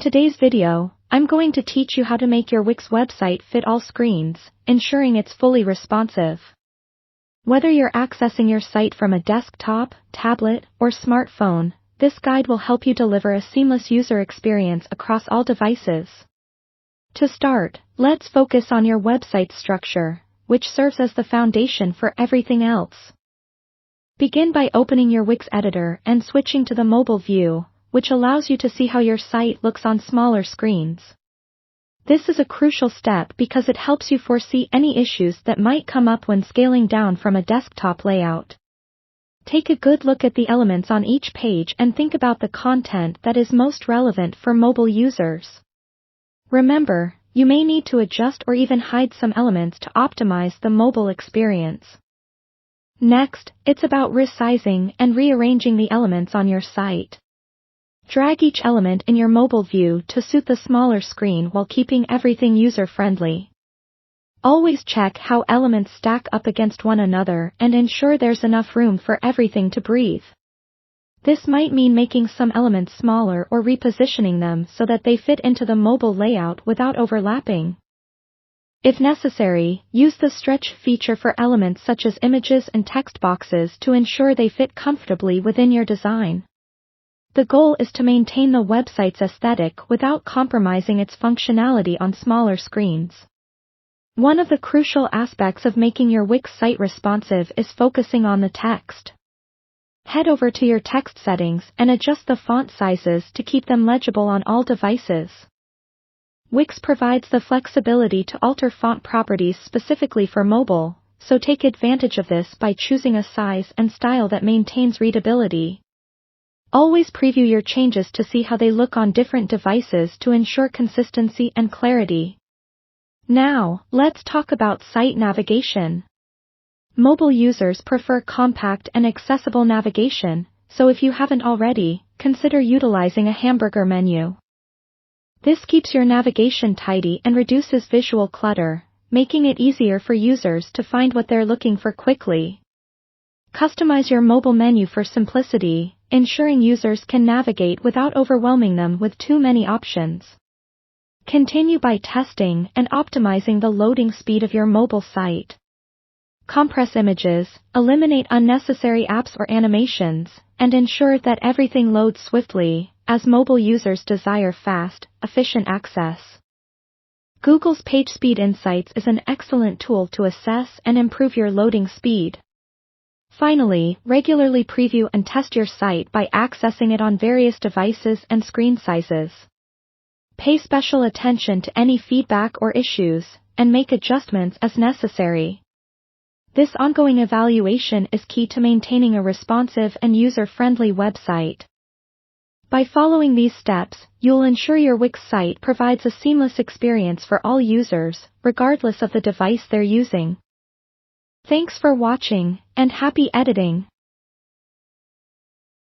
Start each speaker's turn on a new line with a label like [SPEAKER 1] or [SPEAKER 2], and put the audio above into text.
[SPEAKER 1] today's video, I'm going to teach you how to make your Wix website fit all screens, ensuring it's fully responsive. Whether you're accessing your site from a desktop, tablet, or smartphone, this guide will help you deliver a seamless user experience across all devices. To start, let's focus on your website structure, which serves as the foundation for everything else. Begin by opening your Wix editor and switching to the mobile view, which allows you to see how your site looks on smaller screens. This is a crucial step because it helps you foresee any issues that might come up when scaling down from a desktop layout. Take a good look at the elements on each page and think about the content that is most relevant for mobile users. Remember, you may need to adjust or even hide some elements to optimize the mobile experience. Next, it's about resizing and rearranging the elements on your site. Drag each element in your mobile view to suit the smaller screen while keeping everything user-friendly. Always check how elements stack up against one another and ensure there's enough room for everything to breathe. This might mean making some elements smaller or repositioning them so that they fit into the mobile layout without overlapping. If necessary, use the stretch feature for elements such as images and text boxes to ensure they fit comfortably within your design. The goal is to maintain the website's aesthetic without compromising its functionality on smaller screens. One of the crucial aspects of making your Wix site responsive is focusing on the text. Head over to your text settings and adjust the font sizes to keep them legible on all devices. Wix provides the flexibility to alter font properties specifically for mobile, so take advantage of this by choosing a size and style that maintains readability. Always preview your changes to see how they look on different devices to ensure consistency and clarity. Now, let's talk about site navigation. Mobile users prefer compact and accessible navigation, so if you haven't already, consider utilizing a hamburger menu. This keeps your navigation tidy and reduces visual clutter, making it easier for users to find what they're looking for quickly. Customize your mobile menu for simplicity, ensuring users can navigate without overwhelming them with too many options. Continue by testing and optimizing the loading speed of your mobile site. Compress images, eliminate unnecessary apps or animations, and ensure that everything loads swiftly, as mobile users desire fast, efficient access. Google's PageSpeed Insights is an excellent tool to assess and improve your loading speed. Finally, regularly preview and test your site by accessing it on various devices and screen sizes. Pay special attention to any feedback or issues, and make adjustments as necessary. This ongoing evaluation is key to maintaining a responsive and user-friendly website. By following these steps, you'll ensure your Wix site provides a seamless experience for all users, regardless of the device they're using. Thanks for watching, and happy editing!